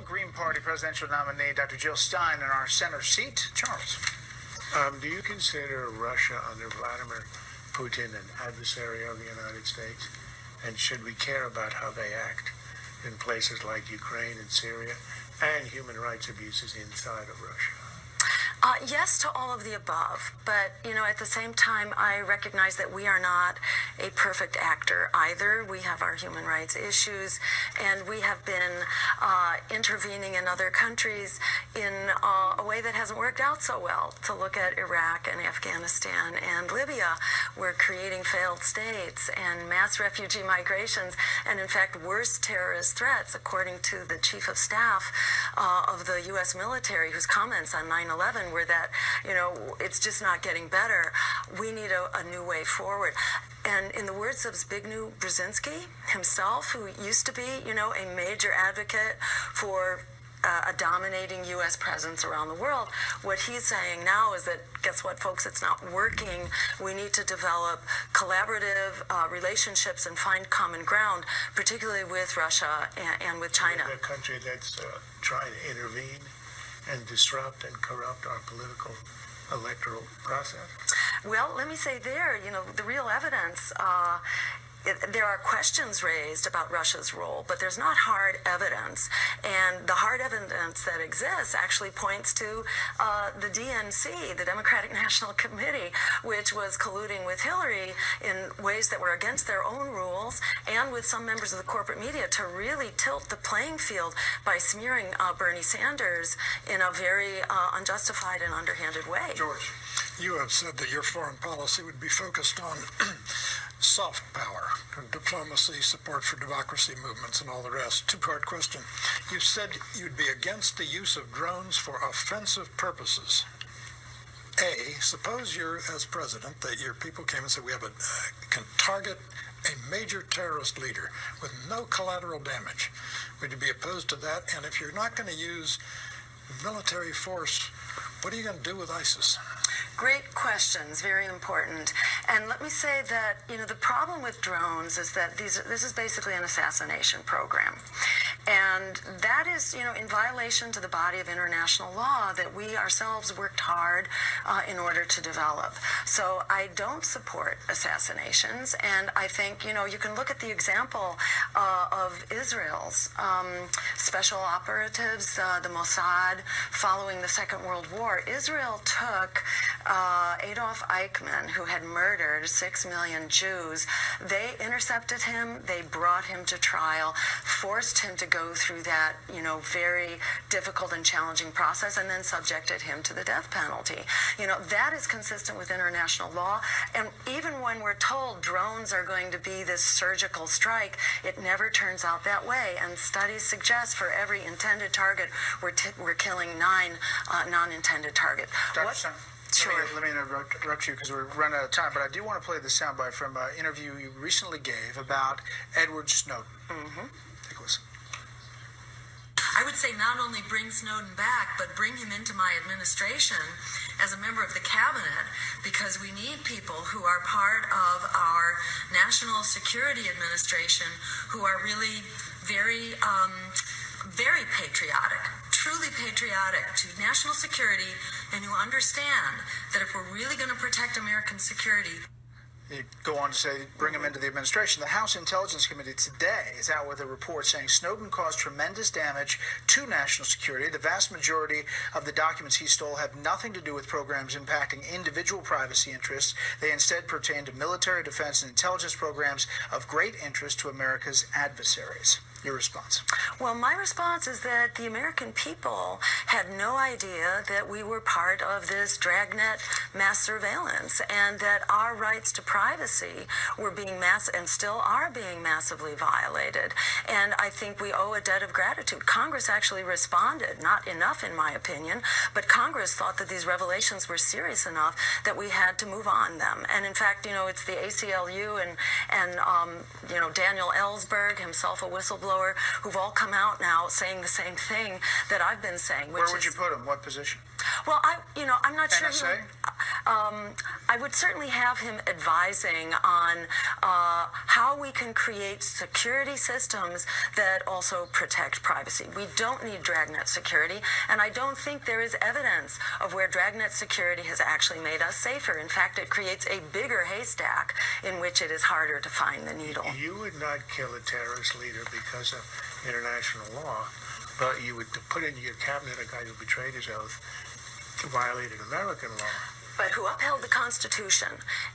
Green Party presidential nominee Dr. Jill Stein in our center seat. Charles. Do you consider Russia under Vladimir Putin an adversary of the United States? And should we care about how they act in places like Ukraine and Syria and human rights abuses inside of Russia? Yes to all of the above, but at the same time, I recognize that we are not a perfect actor either. We have our human rights issues, and we have been intervening in other countries in a way that hasn't worked out so well. To look at Iraq and Afghanistan and Libya, we're creating failed states and mass refugee migrations, and in fact, worse terrorist threats, according to the chief of staff of the U.S. military, whose comments on 9/11 were that, it's just not getting better. We need a new way forward. And in the words of Zbigniew Brzezinski himself, who used to be, a major advocate for a dominating U.S. presence around the world, what he's saying now is that, guess what, folks, it's not working. We need to develop collaborative relationships and find common ground, particularly with Russia and with China. A country that's trying to intervene and disrupt and corrupt our political electoral process? Well, let me say there, the real evidence, there are questions raised about Russia's role, but there's not hard evidence. And the hard evidence that exists actually points to the DNC, the Democratic National Committee, which was colluding with Hillary in ways that were against their own rules, and with some members of the corporate media to really tilt the playing field by smearing Bernie Sanders in a very unjustified and underhanded way. George. You have said that your foreign policy would be focused on soft power, diplomacy, support for democracy movements, and all the rest. Two-part question. You said you'd be against the use of drones for offensive purposes. A, suppose you're, as president, that your people came and said, we can target a major terrorist leader with no collateral damage. Would you be opposed to that? And if you're not going to use military force, what are you going to do with ISIS? Great questions, very important. And let me say that, the problem with drones is that this is basically an assassination program. And that is, in violation to the body of international law that we ourselves worked hard in order to develop. So I don't support assassinations, and I think, you can look at the example of Israel's special operatives, the Mossad, following the Second World War. Israel took Adolf Eichmann, who had murdered 6 million Jews. They intercepted him, they brought him to trial, forced him to go through that, very difficult and challenging process, and then subjected him to the death penalty. That is consistent with international law. And even when we're told drones are going to be this surgical strike, it never turns out that way. And studies suggest for every intended target, we're killing 9 non-intended targets. Dr. Stein, Sure. Let me interrupt you because we're running out of time, but I do want to play the soundbite from an interview you recently gave about Edward Snowden. Mm-hmm. Take a listen. I would say not only bring Snowden back, but bring him into my administration as a member of the cabinet, because we need people who are part of our national security administration who are really very, very patriotic, truly patriotic to national security, and who understand that if we're really going to protect American security. You go on to say, bring him into the administration. The House Intelligence Committee today is out with a report saying Snowden caused tremendous damage to national security. The vast majority of the documents he stole have nothing to do with programs impacting individual privacy interests. They instead pertain to military, defense, and intelligence programs of great interest to America's adversaries. Your response? Well, my response is that the American people had no idea that we were part of this dragnet mass surveillance, and that our rights to privacy were being and still are being massively violated. And I think we owe a debt of gratitude. Congress actually responded, not enough in my opinion, but Congress thought that these revelations were serious enough that we had to move on them. And in fact, it's the ACLU and Daniel Ellsberg, himself a whistleblower, who've all come out now saying the same thing that I've been saying. Where would you put him? What position? Well, I'm not sure. NSA? I would certainly have him advising on how we can create security systems that also protect privacy. We don't need dragnet security, and I don't think there is evidence of where dragnet security has actually made us safer. In fact, it creates a bigger haystack in which it is harder to find the needle. You would not kill a terrorist leader because of international law, but you would put in your cabinet a guy who betrayed his oath, who violated American law. But who upheld the Constitution.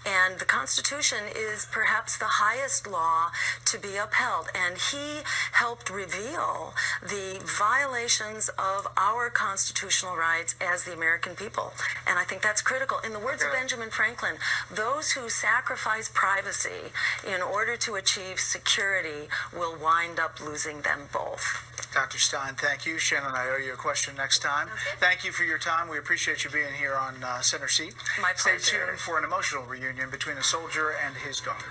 And the Constitution is perhaps the highest law to be upheld. And he helped reveal the violations of our constitutional rights as the American people. And I think that's critical. In the words of Benjamin Franklin, those who sacrifice privacy in order to achieve security will wind up losing them both. Dr. Stein, thank you. Shannon, I owe you a question next time. Thank you for your time. We appreciate you being here on Center Seat. My pleasure. Stay tuned for an emotional reunion between a soldier and his daughter.